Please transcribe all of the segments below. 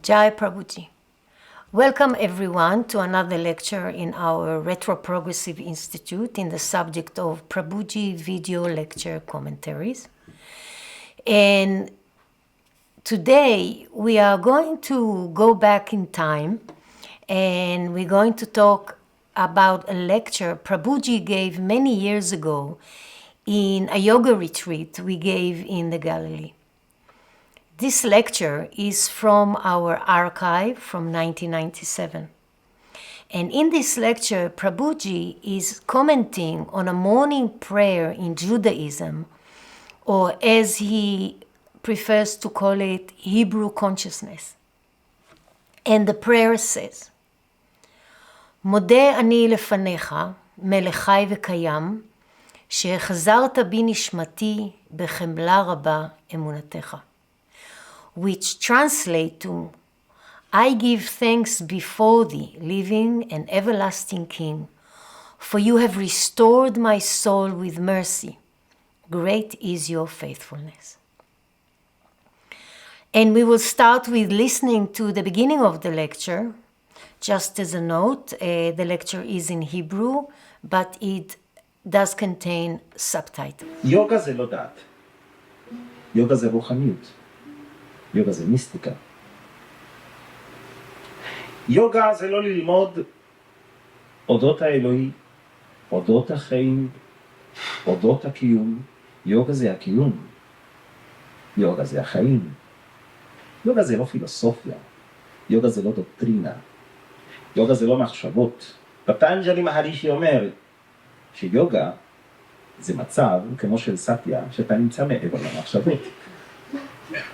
Jai Prabhuji. Welcome everyone to another lecture in our Retroprogressive Institute in the subject of Prabhuji video lecture commentaries. And today we are going to go back in time and we're going to talk about a lecture Prabhuji gave many years ago in a yoga retreat we gave in the Galilee. This lecture is from our archive from 1997. And in this lecture, Prabhuji is commenting on a morning prayer in Judaism, or as he prefers to call it, Hebrew consciousness. And the prayer says, מודה אני לפניך, מלכי וקיים, שהחזרת בי נשמתי בחמלה רבה אמונתך. Which translate to, I give thanks before thee, living and everlasting King, for you have restored my soul with mercy. Great is your faithfulness. And we will start with listening to the beginning of the lecture. Just as a note, the lecture is in Hebrew, but it does contain subtitles. יוגה זה לא דת. יוגה זה רוחניות. יוגה זה מיסטיקה. יוגה זה לא ללמוד אודות האלוהי, אודות החיים, אודות הקיום. יוגה זה הקיום. יוגה זה החיים. יוגה זה לא פילוסופיה. יוגה זה לא דוקטרינה. יוגה זה לא מחשבות. פטנג'לי מהרישי אומר שיוגה זה מצב כמו של סטיה, שאתה נמצא מעבר למחשבות.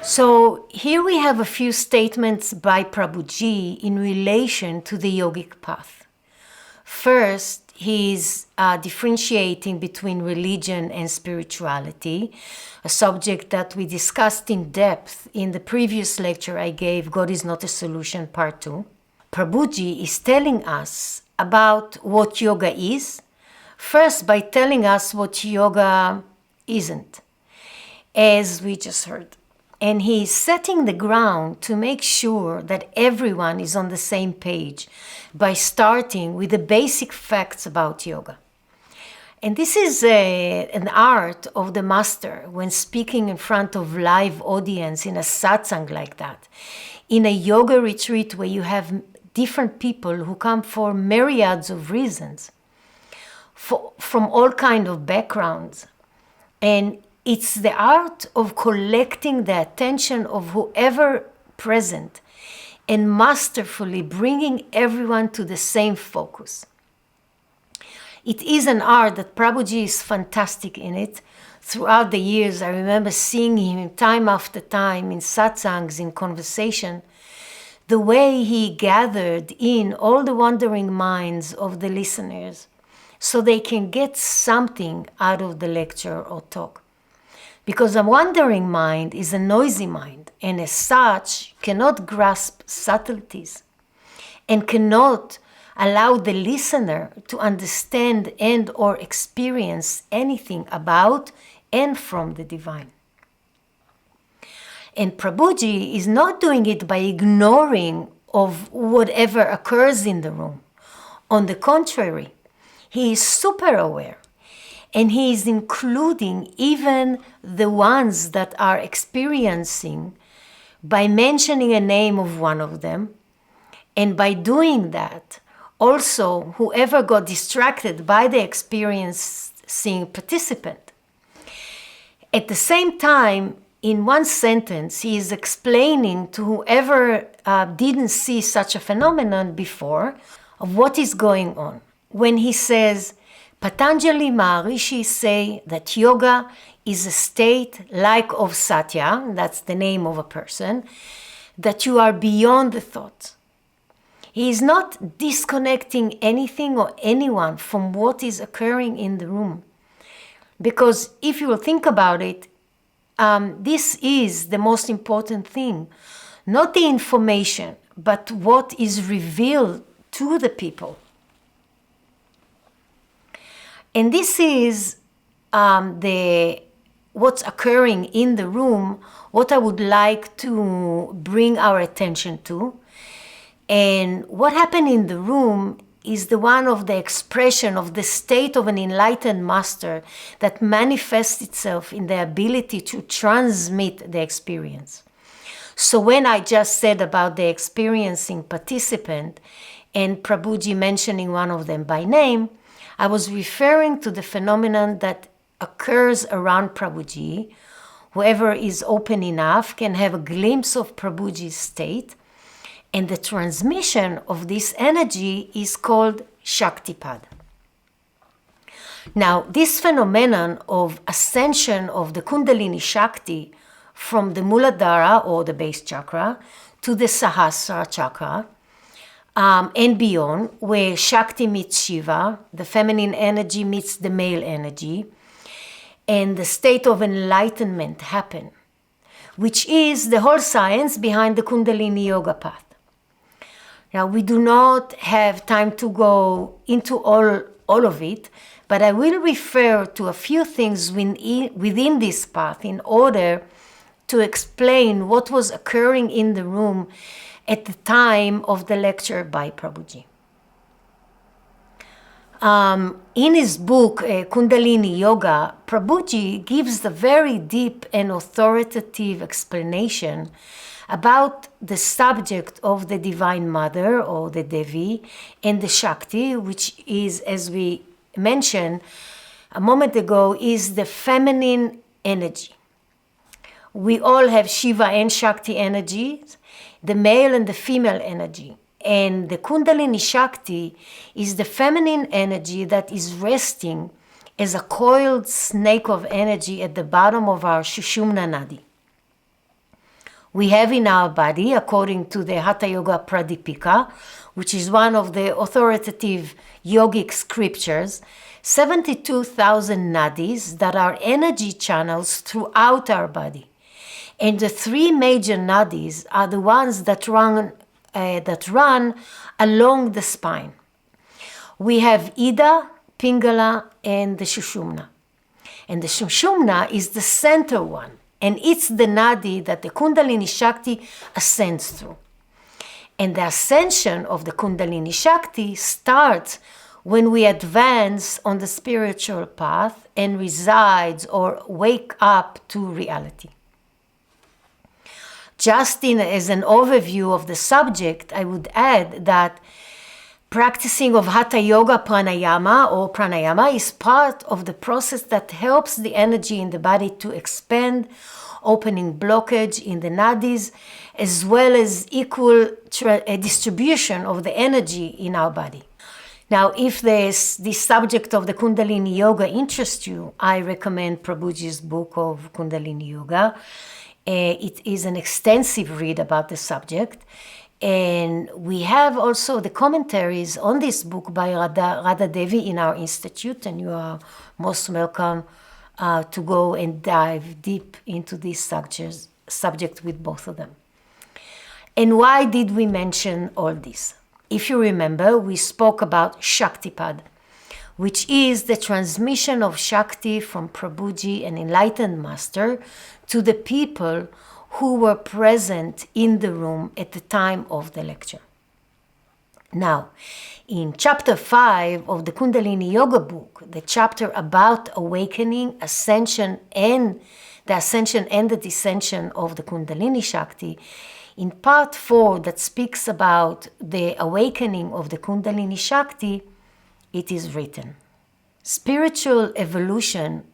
So here we have a few statements by Prabhuji in relation to the yogic path. First, he's differentiating between religion and spirituality, a subject that we discussed in depth in the previous lecture I gave, God is Not a Solution, Part 2. Prabhuji is telling us about what yoga is, first by telling us what yoga isn't, as we just heard. And he is setting the ground to make sure that everyone is on the same page by starting with the basic facts about yoga. And this is an art of the master when speaking in front of live audience in a satsang like that, in a yoga retreat where you have different people who come for myriads of reasons, from all kinds of backgrounds. And it's the art of collecting the attention of whoever present and masterfully bringing everyone to the same focus. It is an art that Prabhuji is fantastic in it. Throughout the years, I remember seeing him time after time in satsangs, in conversation, the way he gathered in all the wandering minds of the listeners so they can get something out of the lecture or talk. Because a wandering mind is a noisy mind, and as such cannot grasp subtleties and cannot allow the listener to understand and or experience anything about and from the divine. And Prabhuji is not doing it by ignoring of whatever occurs in the room. On the contrary, he is super aware. And he is including even the ones that are experiencing by mentioning a name of one of them. And by doing that, also whoever got distracted by the experiencing participant. At the same time, in one sentence, he is explaining to whoever didn't see such a phenomenon before of what is going on. When he says, Patanjali Maharishi say that yoga is a state like of Satya, that's the name of a person, that you are beyond the thought. He is not disconnecting anything or anyone from what is occurring in the room. Because if you will think about it, this is the most important thing. Not the information, but what is revealed to the people. And this is what's occurring in the room, what I would like to bring our attention to. And what happened in the room is the one of the expression of the state of an enlightened master that manifests itself in the ability to transmit the experience. So when I just said about the experiencing participant and Prabhuji mentioning one of them by name, I was referring to the phenomenon that occurs around Prabhuji. Whoever is open enough can have a glimpse of Prabhuji's state, and the transmission of this energy is called Shaktipad. Now, this phenomenon of ascension of the Kundalini Shakti from the Muladhara, or the base chakra, to the Sahasrara chakra, and beyond, where Shakti meets Shiva, the feminine energy meets the male energy, and the state of enlightenment happen, which is the whole science behind the Kundalini Yoga path. Now, we do not have time to go into all of it, but I will refer to a few things within this path in order to explain what was occurring in the room at the time of the lecture by Prabhuji. In his book, Kundalini Yoga, Prabhuji gives the very deep and authoritative explanation about the subject of the Divine Mother, or the Devi, and the Shakti, which is, as we mentioned a moment ago, is the feminine energy. We all have Shiva and Shakti energies, the male and the female energy. And the Kundalini Shakti is the feminine energy that is resting as a coiled snake of energy at the bottom of our Sushumna Nadi. We have in our body, according to the Hatha Yoga Pradipika, which is one of the authoritative yogic scriptures, 72,000 nadis that are energy channels throughout our body. And the three major nadis are the ones that run along the spine. We have Ida, Pingala, and the Sushumna. And the Sushumna is the center one, and it's the nadi that the Kundalini Shakti ascends through. And the ascension of the Kundalini Shakti starts when we advance on the spiritual path and resides or wake up to reality. Just as an overview of the subject, I would add that practicing of Hatha Yoga Pranayama is part of the process that helps the energy in the body to expand, opening blockage in the nadis, as well as equal distribution of the energy in our body. Now, if this subject of the Kundalini Yoga interests you, I recommend Prabhuji's book of Kundalini Yoga. It is an extensive read about the subject. And we have also the commentaries on this book by Radha Devi in our institute, and you are most welcome to go and dive deep into this subject with both of them. And why did we mention all this? If you remember, we spoke about Shaktipad, which is the transmission of Shakti from Prabhuji, an enlightened master, to the people who were present in the room at the time of the lecture. Now, in chapter 5 of the Kundalini Yoga book, the chapter about awakening, ascension, and the descension of the Kundalini Shakti, in part 4 that speaks about the awakening of the Kundalini Shakti, it is written, spiritual evolution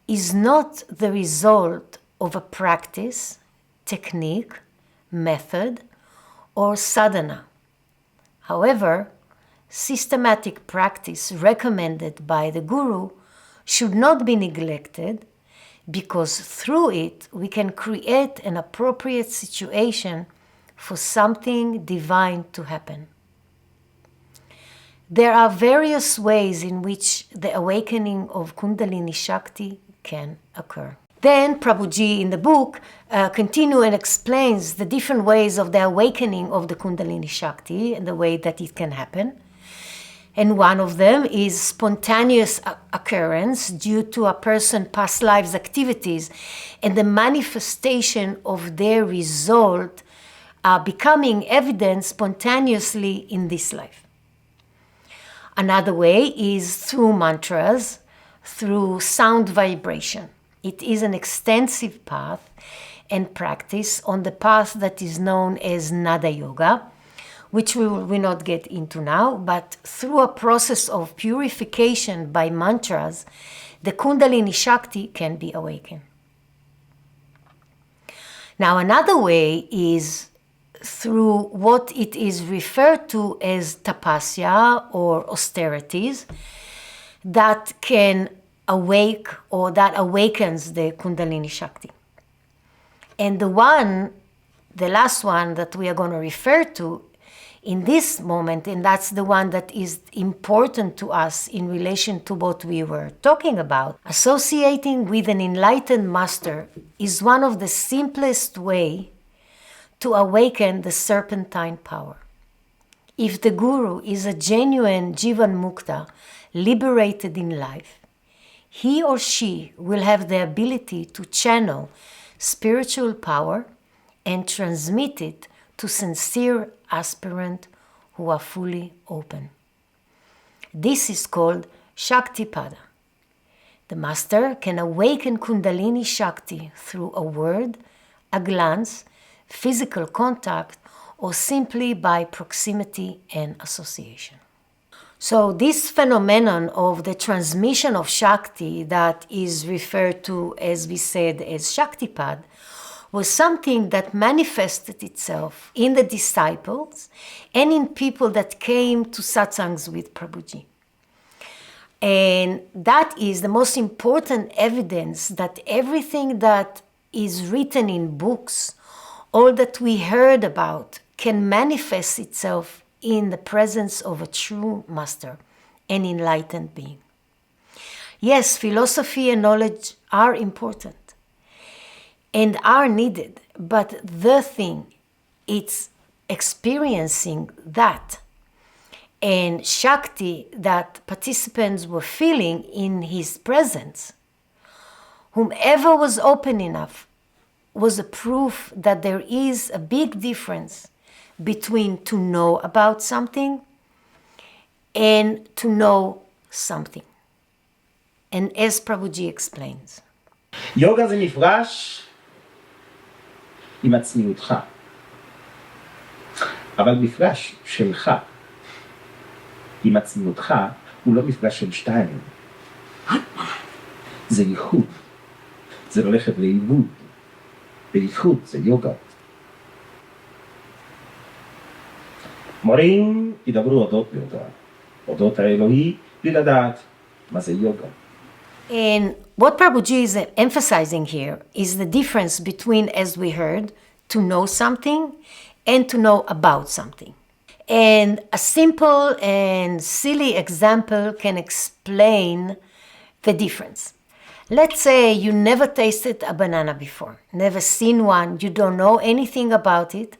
is not the result of a practice, technique, method, or sādhanā. However, systematic practice recommended by the Guru should not be neglected, because through it we can create an appropriate situation for something divine to happen. There are various ways in which the awakening of Kundalini Shakti can occur. Then Prabhuji in the book continue and explains the different ways of the awakening of the Kundalini Shakti and the way that it can happen. And one of them is spontaneous occurrence due to a person's past lives activities and the manifestation of their result becoming evident spontaneously in this life. Another way is through mantras, through sound vibration. It is an extensive path and practice on the path that is known as Nada Yoga, which we will not get into now, but through a process of purification by mantras, the Kundalini Shakti can be awakened. Now, another way is through what it is referred to as tapasya or austerities that can awake or that awakens the Kundalini Shakti. And the last one that we are going to refer to in this moment, and that's the one that is important to us in relation to what we were talking about, associating with an enlightened master is one of the simplest way to awaken the serpentine power. If the guru is a genuine Jivan Mukta, liberated in life, he or she will have the ability to channel spiritual power and transmit it to sincere aspirants who are fully open. This is called Shaktipada. The master can awaken Kundalini Shakti through a word, a glance, physical contact, or simply by proximity and association. So this phenomenon of the transmission of Shakti that is referred to, as we said, as Shaktipad, was something that manifested itself in the disciples and in people that came to satsangs with Prabhuji. And that is the most important evidence that everything that is written in books, all that we heard about, can manifest itself in the presence of a true master, an enlightened being. Yes, philosophy and knowledge are important and are needed, but the thing, it's experiencing that and Shakti that participants were feeling in his presence. Whomever was open enough was a proof that there is a big difference between to know about something and to know something. And as Prabhuji explains. יוגה זה מפגש עם עצמיותך, אבל מפגש שלך עם עצמיותך הוא לא מפגש של שתיים. זה ייחוד, זה ללכת לאיבוד, בייחוד זה יוגה. מורים ידברו אודות יוגה, אודות האלוהי, בלי לדעת מה זה יוגה. And what Prabhuji is emphasizing here is the difference between, as we heard, to know something and to know about something. And a simple and silly example can explain the difference. Let's say you never tasted a banana before, never seen one, you don't know anything about it,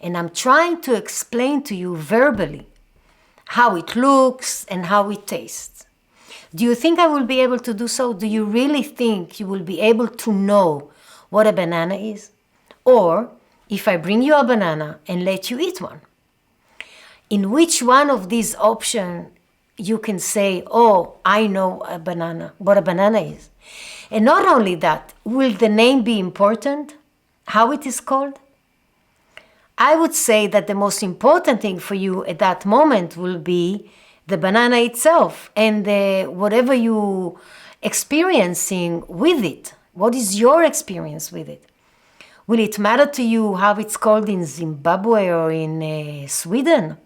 and I'm trying to explain to you verbally how it looks and how it tastes. Do you think I will be able to do so? Do you really think you will be able to know what a banana is? Or if I bring you a banana and let you eat one, in which one of these options you can say, oh, I know a banana, what a banana is? And not only that, will the name be important? How it is called? I would say that the most important thing for you at that moment will be the banana itself and whatever you experiencing with it. What is your experience with it? Will it matter to you how it's called in Zimbabwe or in Sweden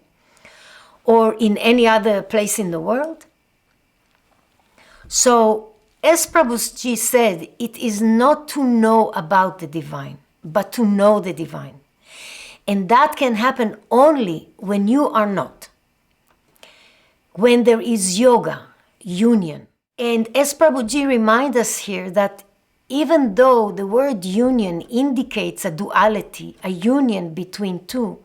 or in any other place in the world? So, as Prabhuji said, it is not to know about the divine, but to know the divine. And that can happen only when you are not. When there is yoga, union. And as Prabhuji reminds us here that even though the word union indicates a duality, a union between two,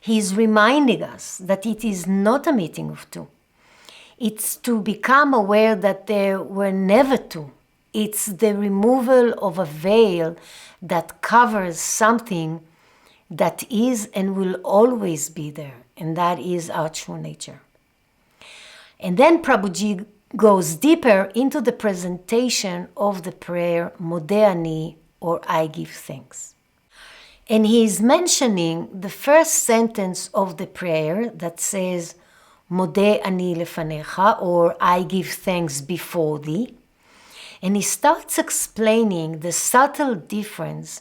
he is reminding us that it is not a meeting of two. It's to become aware that there were never two. It's the removal of a veil that covers something that is and will always be there, and that is our true nature. And then Prabhuji goes deeper into the presentation of the prayer Modeh Ani, or I give thanks. And he is mentioning the first sentence of the prayer that says Modeh Ani lefanecha, or I give thanks before thee. And he starts explaining the subtle difference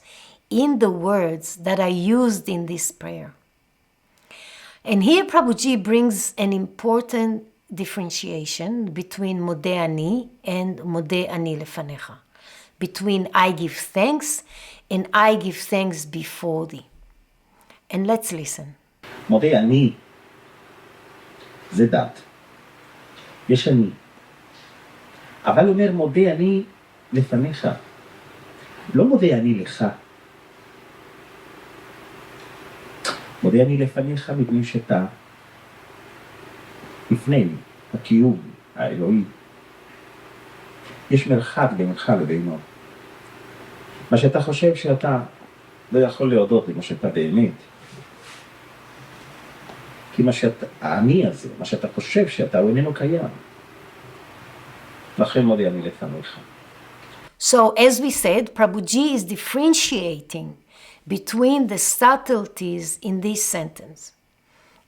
in the words that are used in this prayer. And here Prabhuji brings an important differentiation between Modeh Ani and Modeh Ani lefanecha, between I give thanks and I give thanks before thee. And let's listen. מודה אני זה דת. יש אני. אבל אומר מודה אני לפניך. לא מודה אני לך. מודה אני לפניך מפני שאתה לפני הקיום האלוהי. יש מרחק בינך לבינו. מה שאתה חושב שאתה לא יכול להודות למה שאתה באמת. כי האני הזה, מה שאתה חושב שאתה הוא איננו קיים. לכן מודה אני לפניך. So as we said, Prabhuji is differentiating between the subtleties in this sentence.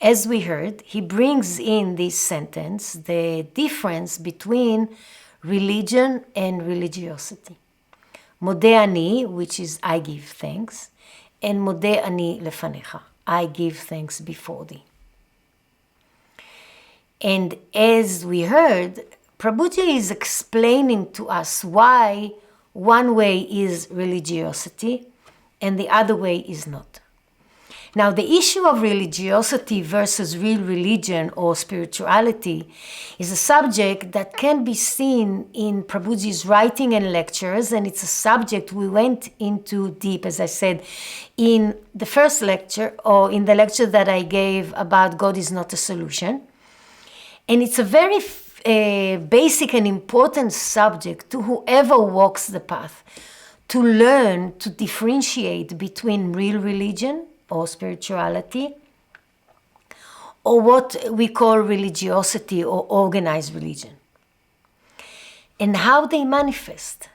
As we heard, he brings in this sentence the difference between religion and religiosity. Modeh Ani, which is I give thanks, and Modeh Ani lefanecha, I give thanks before thee. And as we heard, Prabhuji is explaining to us why one way is religiosity and the other way is not. Now, the issue of religiosity versus real religion or spirituality is a subject that can be seen in Prabhuji's writing and lectures, and it's a subject we went into deep, as I said, in the first lecture, or in the lecture that I gave about God is not a solution. And it's a very basic and important subject to whoever walks the path, to learn to differentiate between real religion or spirituality, or what we call religiosity or organized religion, and how they manifest.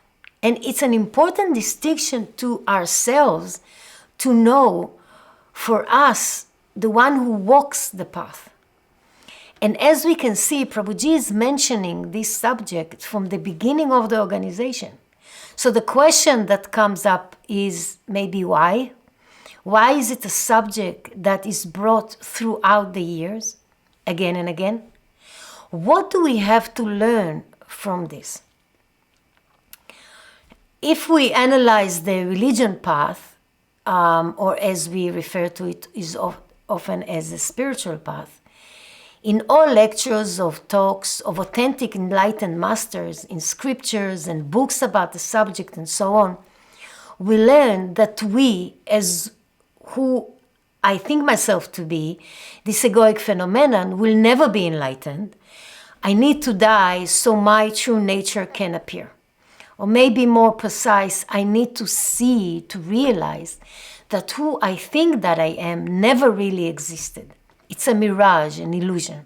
And it's an important distinction to ourselves to know, for us, the one who walks the path. And as we can see, Prabhuji is mentioning this subject from the beginning of the organization. So the question that comes up is maybe why? Why is it a subject that is brought throughout the years, again and again? What do we have to learn from this? If we analyze the religion path, or as we refer to it is often as a spiritual path, in all lectures of talks of authentic enlightened masters, in scriptures and books about the subject and so on, we learn that we, as who I think myself to be, this egoic phenomenon, will never be enlightened. I need to die so my true nature can appear. Or maybe more precise, I need to see, to realize that who I think that I am never really existed. It's a mirage, an illusion.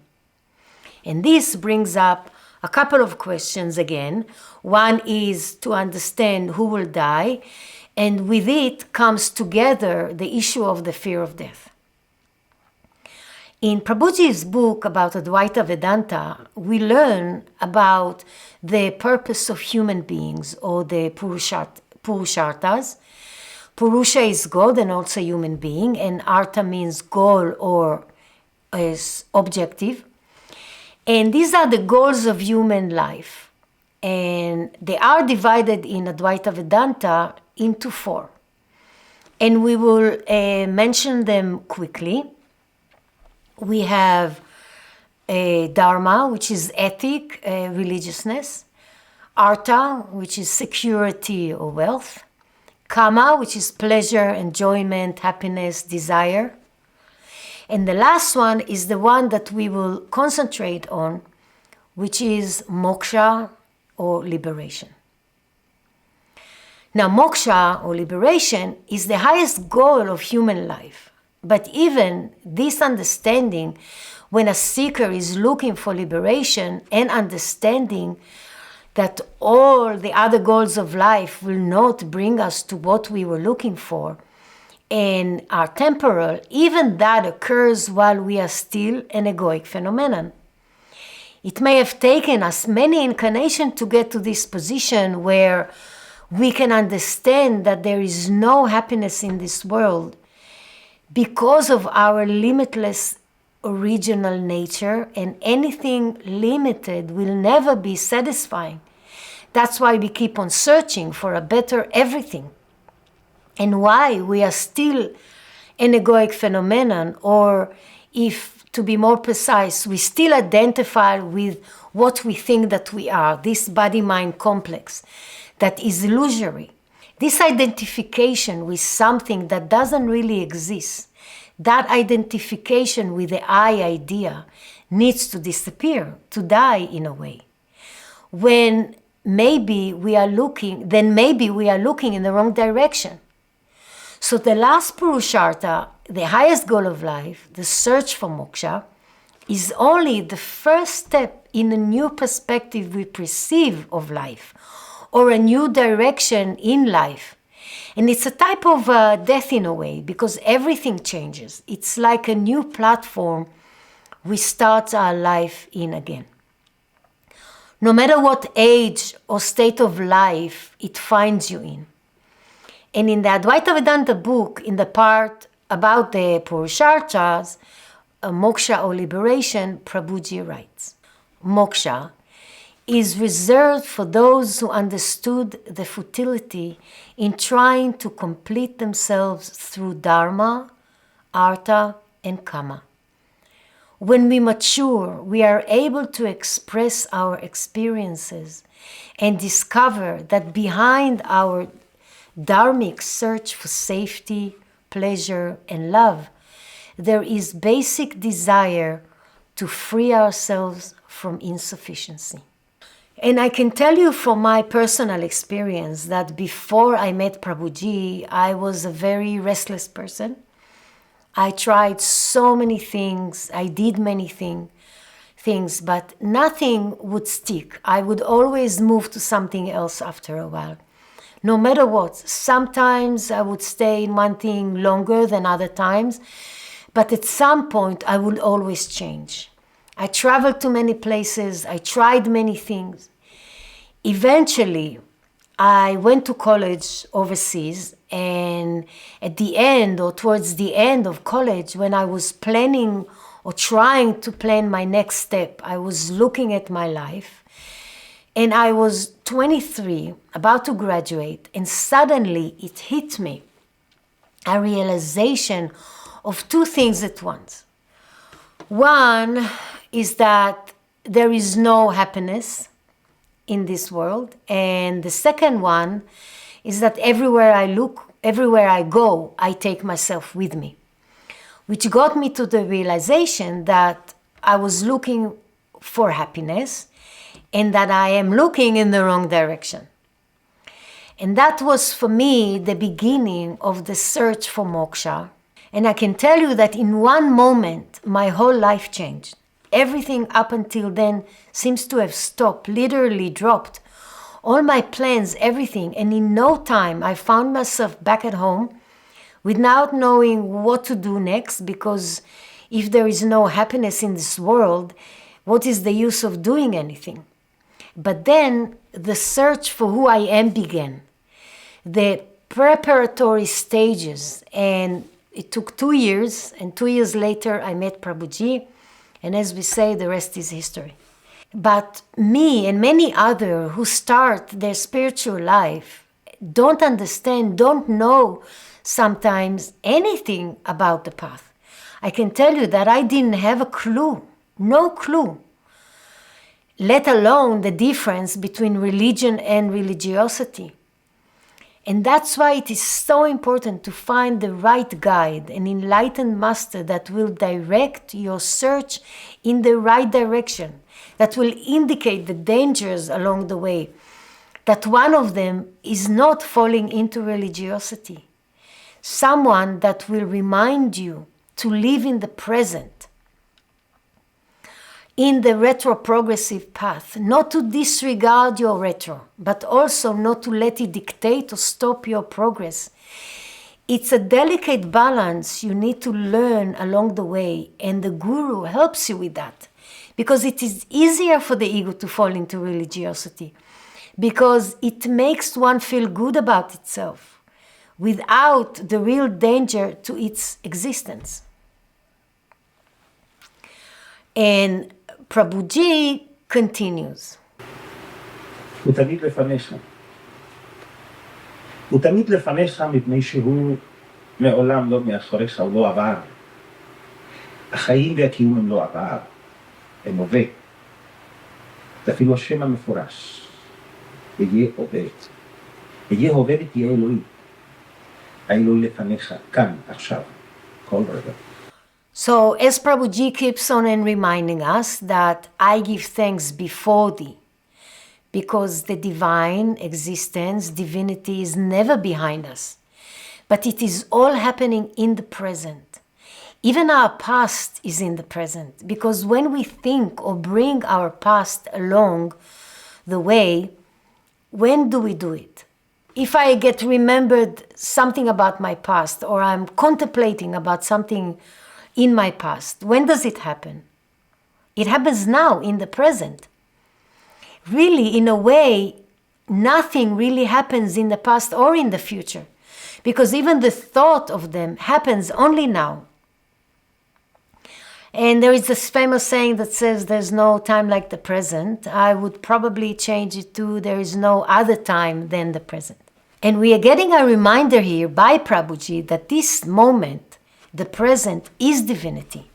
And this brings up a couple of questions again. One is to understand who will die, and with it comes together the issue of the fear of death. In Prabhuji's book about Advaita Vedanta, we learn about the purpose of human beings, or the Purusharthas. Purusha is God and also human being, and Artha means goal or is objective. And these are the goals of human life. And they are divided in Advaita Vedanta into 4. And we will mention them quickly. We have Dharma, which is ethic, religiousness. Artha, which is security or wealth. Kama, which is pleasure, enjoyment, happiness, desire. And the last one is the one that we will concentrate on, which is moksha or liberation. Now, moksha or liberation is the highest goal of human life. But even this understanding, when a seeker is looking for liberation and understanding that all the other goals of life will not bring us to what we were looking for and are temporal, even that occurs while we are still an egoic phenomenon. It may have taken us many incarnations to get to this position where we can understand that there is no happiness in this world because of our limitless original nature, and anything limited will never be satisfying. That's why we keep on searching for a better everything, and why we are still an egoic phenomenon, or if to be more precise, we still identify with what we think that we are, this body-mind complex that is illusory. This identification with something that doesn't really exist, that identification with the I idea needs to disappear, to die in a way. When maybe we are looking in the wrong direction. So the last Purushartha, the highest goal of life, the search for moksha, is only the first step in a new perspective we perceive of life, or a new direction in life. And it's a type of death in a way, because everything changes. It's like a new platform we start our life in again. No matter what age or state of life it finds you in. And in the Advaita Vedanta book, in the part about the Purusharthas, moksha or liberation, Prabhuji writes, moksha is reserved for those who understood the futility in trying to complete themselves through dharma, artha, and kama. When we mature, we are able to express our experiences and discover that behind our dharmic search for safety, pleasure, and love, there is basic desire to free ourselves from insufficiency. And I can tell you from my personal experience that before I met Prabhuji, I was a very restless person. I tried so many things, I did many things, but nothing would stick. I would always move to something else after a while. No matter what, sometimes I would stay in one thing longer than other times, but at some point I would always change. I traveled to many places, I tried many things. Eventually, I went to college overseas, and at the end or towards the end of college, when I was planning or trying to plan my next step, I was looking at my life, and I was 23, about to graduate, and suddenly it hit me, a realization of two things at once. One is that there is no happiness in this world, and the second one is that everywhere I look, everywhere I go, I take myself with me, which got me to the realization that I was looking for happiness and that I am looking in the wrong direction. And that was for me the beginning of the search for moksha. And I can tell you that in one moment, my whole life changed. Everything up until then seems to have stopped, literally dropped. All my plans, everything. And in no time, I found myself back at home without knowing what to do next, because if there is no happiness in this world, what is the use of doing anything? But then the search for who I am began. The preparatory stages, and it took 2 years, and 2 years later I met Prabhuji, and as we say, the rest is history. But me and many others who start their spiritual life don't understand, don't know sometimes anything about the path. I can tell you that I didn't have a clue, no clue, let alone the difference between religion and religiosity. And that's why it is so important to find the right guide, an enlightened master that will direct your search in the right direction, that will indicate the dangers along the way. That one of them is not falling into religiosity. Someone that will remind you to live in the present, in the retroprogressive path, not to disregard your retro, but also not to let it dictate or stop your progress. It's a delicate balance you need to learn along the way, and the guru helps you with that, because it is easier for the ego to fall into religiosity, because it makes one feel good about itself without the real danger to its existence. And Prabhuji continues. הוא תמיד לפניך. הוא תמיד לפניך מפני שהוא מעולם לא מאחוריך, הוא לא עבר. החיים והקיום הם לא עבר, הם הווה. ואפילו השם המפורש, יהיה הווה. יהיה הווה ותהיה אלוהי. האלוהי לפניך, כאן, עכשיו, כל רגע. So, as Prabhuji keeps on and reminding us that I give thanks before thee, because the divine existence, divinity is never behind us, but it is all happening in the present. Even our past is in the present, because when we think or bring our past along the way, when do we do it? If I get remembered something about my past, or I'm contemplating about something in my past, when does it happen? It happens now, in the present. Really, in a way, nothing really happens in the past or in the future, because even the thought of them happens only now. And there is this famous saying that says there's no time like the present. I would probably change it to there is no other time than the present. And we are getting a reminder here by Prabhuji that this moment, the present, is divinity.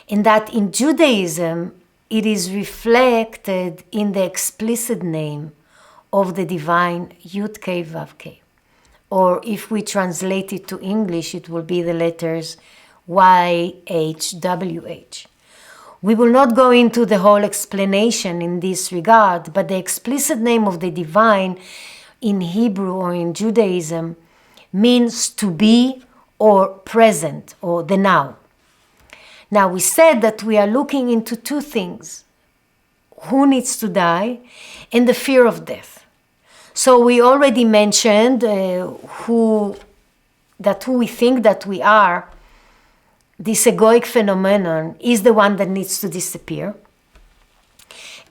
And that in Judaism, it is reflected in the explicit name of the divine Yud-Kei Vav-Kei. Or if we translate it to English, it will be the letters YHWH. We will not go into the whole explanation in this regard, but the explicit name of the divine in Hebrew or in Judaism means to be or present, or the now. Now, we said that we are looking into two things: who needs to die and the fear of death. So we already mentioned who we think that we are, this egoic phenomenon, is the one that needs to disappear.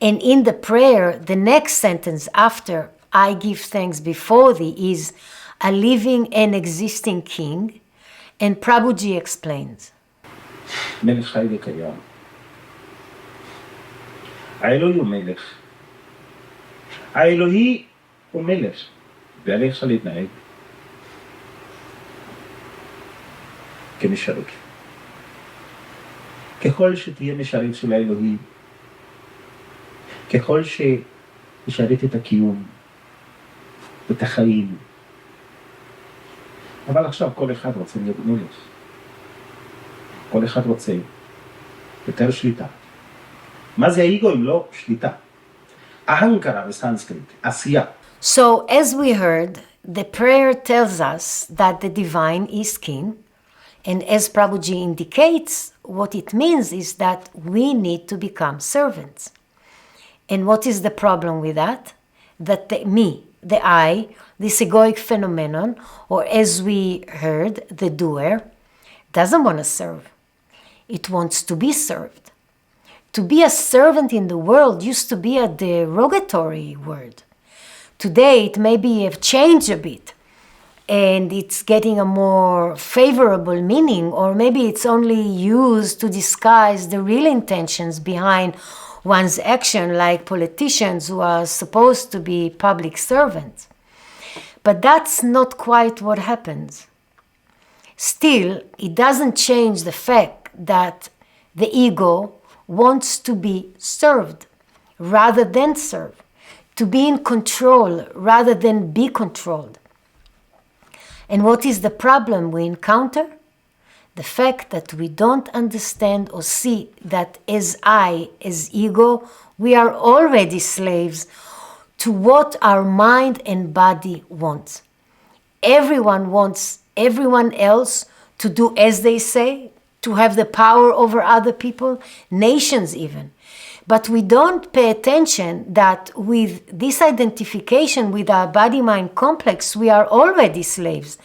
And in the prayer, the next sentence after I give thanks before thee is a living and existing king. And Prabhuji explains. מלך חי וקיים. האלוהי הוא מלך. האלוהי הוא מלך, ועליך להתנהג כמשרת. ככל שתהיה משרת של האלוהי, ככל שמשרת את הקיום, את החיים, אבל עכשיו כל אחד רוצה להיות מלך. כל אחד רוצה יותר שליטה. מה זה האגו אם לא שליטה? אהנקרה בסנסקריט, עשייה. So, as we heard, the prayer tells us that the divine is king, and as Prabhuji indicates, what it means is that we need to become servants. And what is the problem with that? That the I, this egoic phenomenon, or as we heard, the doer, doesn't want to serve. It wants to be served. To be a servant in the world used to be a derogatory word. Today it maybe have changed a bit, and it's getting a more favorable meaning, or maybe it's only used to disguise the real intentions behind one's action, like politicians who are supposed to be public servants. But that's not quite what happens. Still, it doesn't change the fact that the ego wants to be served rather than serve, to be in control rather than be controlled. And what is the problem we encounter? The fact that we don't understand or see that as I, as ego, we are already slaves to what our mind and body wants. Everyone wants everyone else to do as they say, to have the power over other people, nations even. But we don't pay attention that with this identification with our body-mind complex, we are already slaves.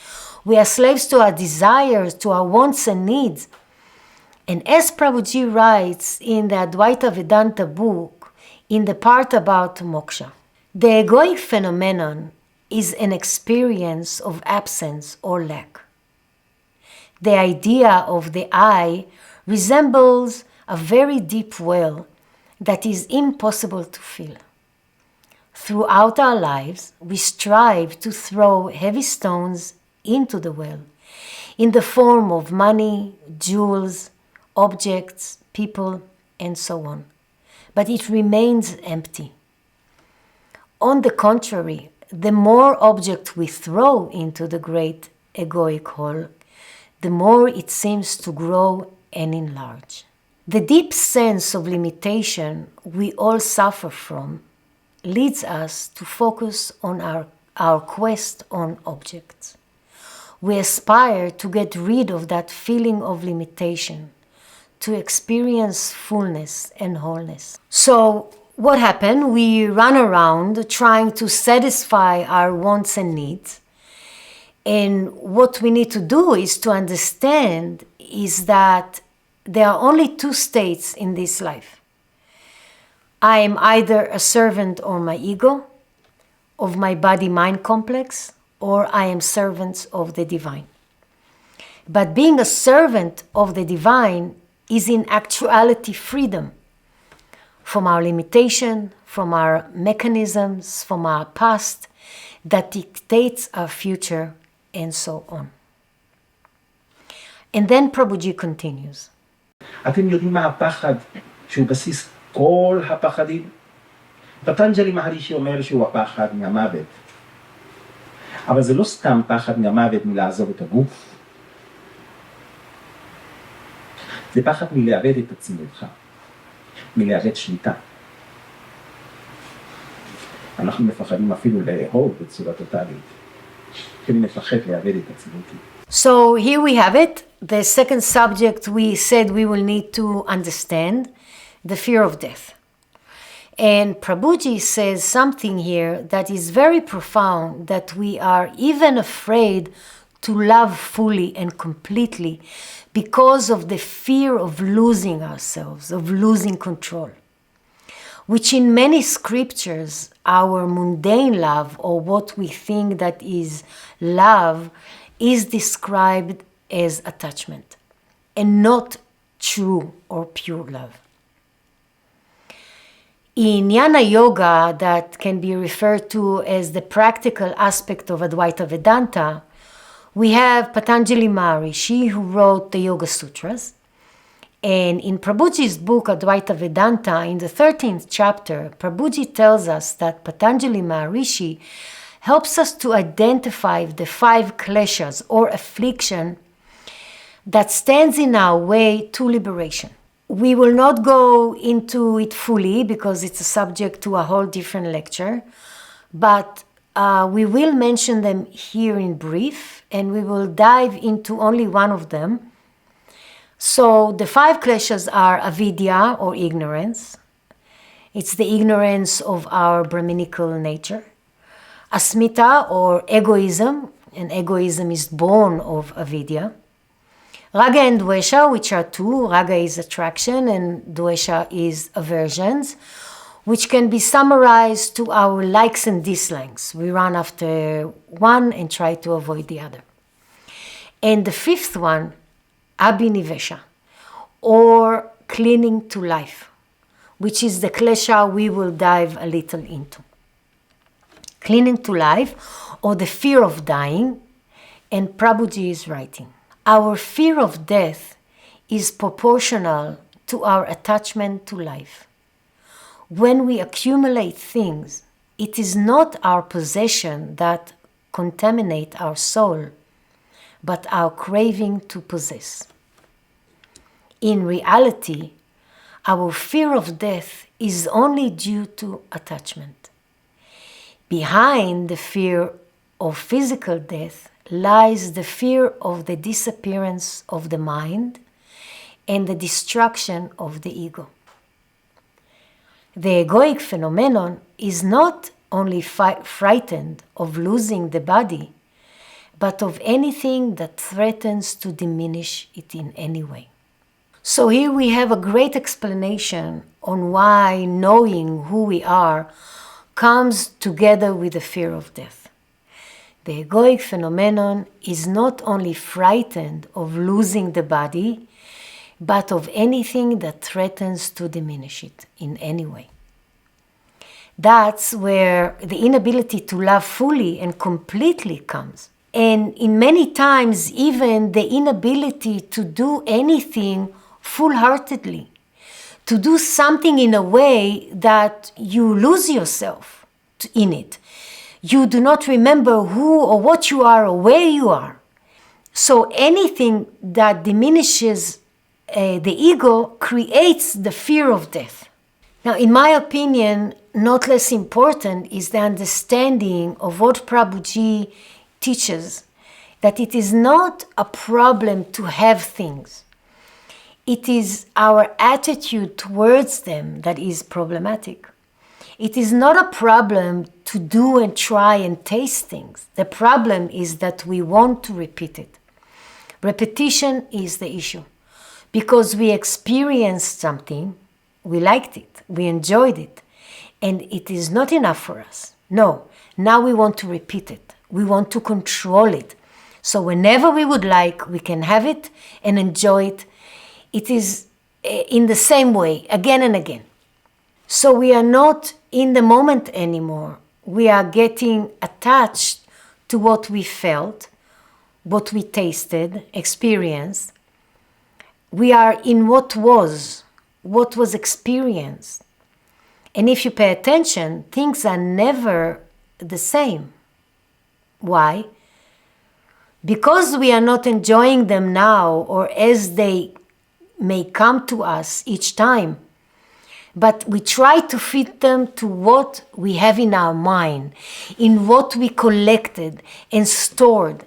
We are slaves to our desires, to our wants and needs. And as Prabhuji writes in the Advaita Vedanta book, in the part about moksha, the egoic phenomenon is an experience of absence or lack. The idea of the I resembles a very deep well that is impossible to fill. Throughout our lives, we strive to throw heavy stones into the well, in the form of money, jewels, objects, people, and so on. But it remains empty. On the contrary, the more objects we throw into the great egoic hole, the more it seems to grow and enlarge. The deep sense of limitation we all suffer from leads us to focus on our quest on objects. We aspire to get rid of that feeling of limitation, to experience fullness and wholeness. So what happened? We run around trying to satisfy our wants and needs. And what we need to do is to understand is that there are only two states in this life. I am either a servant of my ego, of my body-mind complex, or I am servant of the divine. But being a servant of the divine is in actuality freedom from our limitation, from our mechanisms, from our past that dictates our future, and so on. And then Prabhuji continues. אתם יודעים מה הפחד שהוא בסיס כל הפחדים? פטנג'לי מהרישי אומר שהוא הפחד מהמוות. אבל זה לא סתם פחד מהמוות מלעזוב את הגוף. זה פחד מלאבד את עצמך, מלאבד שליטה. אנחנו מפחדים אפילו לאהוב בצורה טוטלית, כי מפחד לאבד את עצמי. So here we have it, the second subject we said we will need to understand, the fear of death. And Prabhuji says something here that is very profound, that we are even afraid to love fully and completely because of the fear of losing ourselves, of losing control, which in many scriptures, our mundane love, or what we think that is love, is described as attachment and not true or pure love. In Jnana Yoga, that can be referred to as the practical aspect of Advaita Vedanta, we have Patanjali Maharishi, who wrote the Yoga Sutras. And in Prabhuji's book, Advaita Vedanta, in the 13th chapter, Prabhuji tells us that Patanjali Maharishi helps us to identify the 5 kleshas or affliction that stands in our way to liberation. We will not go into it fully because it's a subject to a whole different lecture, but we will mention them here in brief, and we will dive into only one of them. So the 5 kleshas are avidya, or ignorance. It's the ignorance of our Brahminical nature. Asmita, or egoism, and egoism is born of avidya. Raga and dvesha, which are 2. Raga is attraction and dvesha is aversions, which can be summarized to our likes and dislikes. We run after one and try to avoid the other. And the 5th one, abhinivesha, or clinging to life, which is the klesha we will dive a little into. Clinging to life, or the fear of dying, and Prabhuji is writing. Our fear of death is proportional to our attachment to life. When we accumulate things, it is not our possession that contaminate our soul, but our craving to possess. In reality, our fear of death is only due to attachment. Behind the fear of physical death lies the fear of the disappearance of the mind and the destruction of the ego. The egoic phenomenon is not only frightened of losing the body, but of anything that threatens to diminish it in any way. So here we have a great explanation on why knowing who we are comes together with the fear of death. The egoic phenomenon is not only frightened of losing the body, but of anything that threatens to diminish it in any way. That's where the inability to love fully and completely comes. And in many times, even the inability to do anything full-heartedly, to do something in a way that you lose yourself in it. You do not remember who or what you are or where you are. So anything that diminishes the ego creates the fear of death. Now, in my opinion, not less important is the understanding of what Prabhuji teaches, that it is not a problem to have things. It is our attitude towards them that is problematic. It is not a problem to do and try and taste things. The problem is that we want to repeat it. Repetition is the issue. Because we experienced something, we liked it, we enjoyed it, and it is not enough for us. No, now we want to repeat it. We want to control it. So whenever we would like, we can have it and enjoy it. It is in the same way, again and again. So we are not in the moment anymore. We are getting attached to what we felt, what we tasted, experienced. We are in what was experienced. And if you pay attention, things are never the same. Why? Because we are not enjoying them now or as they may come to us each time, but we try to fit them to what we have in our mind, in what we collected and stored,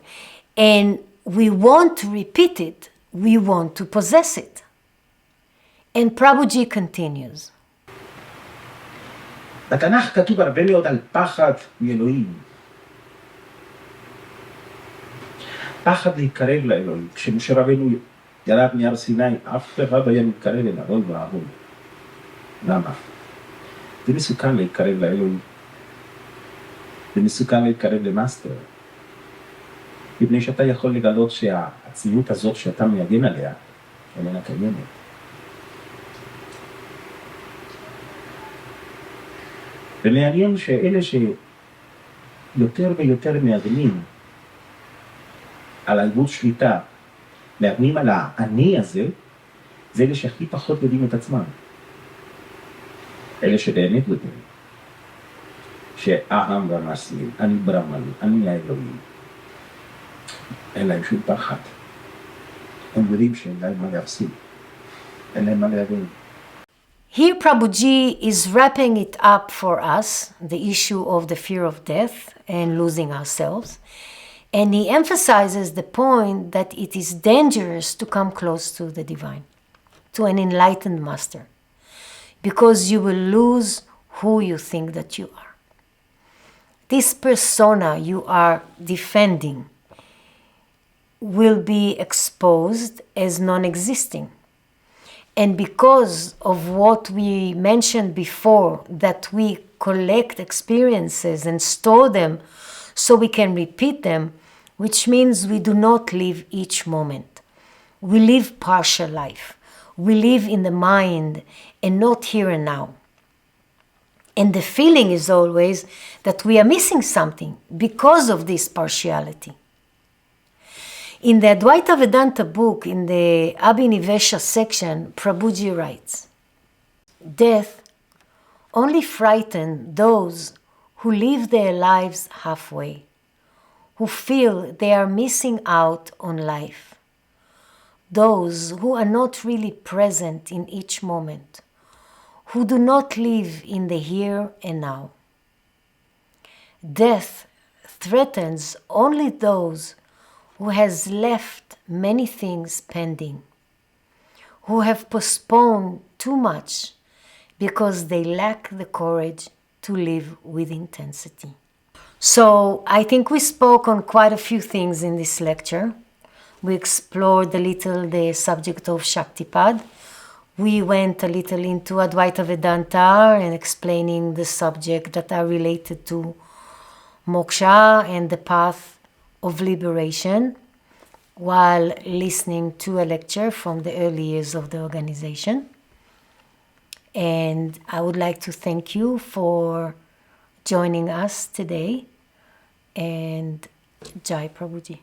and we want to repeat it, we want to possess it. And Prabhuji continues. בתנ"ך כתוב הרבה מאוד על פחד מאלוהים. פחד להתקרב לאלוהים. כשמשה רבנו ירד מהר סיני, אף אחד היה מתקרב אליו, אוי ואבוי. למה? זה מסוכן להתקרב לאלוהים. זה מסוכן להתקרב למאסטר. מפני שאתה יכול לגלות שהעצמיות הזאת שאתה מייגן עליה, איננה קיימת. ומעניין שאלה שיותר ויותר מעגנים על העיבוד שליטה, מעגנים על האני הזה, זה אלה שהכי פחות יודעים את עצמם. אלה שבאמת יודעים. שאהם ברמסי, אני ברמן, אני האלוהים. אין להם שום פחד. הם יודעים שאין להם מה להפסיד. אין להם מה להבין. Here Prabhuji is wrapping it up for us, the issue of the fear of death and losing ourselves. And he emphasizes the point that it is dangerous to come close to the divine, to an enlightened master, because you will lose who you think that you are. This persona you are defending will be exposed as non-existing. And because of what we mentioned before, that we collect experiences and store them so we can repeat them, which means we do not live each moment. We live partial life. We live in the mind and not here and now. And the feeling is always that we are missing something because of this partiality. In the Advaita Vedanta book, in the Abhinivesha section, Prabhuji writes, "Death only frightens those who live their lives halfway, who feel they are missing out on life. those who are not really present in each moment, who do not live in the here and now. Death threatens only those who has left many things pending, who have postponed too much because they lack the courage to live with intensity. So I think we spoke on quite a few things in this lecture. We explored a little the subject of Shaktipad. We went a little into Advaita Vedanta and explaining the subject that are related to moksha and the path of liberation, while listening to a lecture from the early years of the organization. And I would like to thank you for joining us today, and Jai Prabhuji.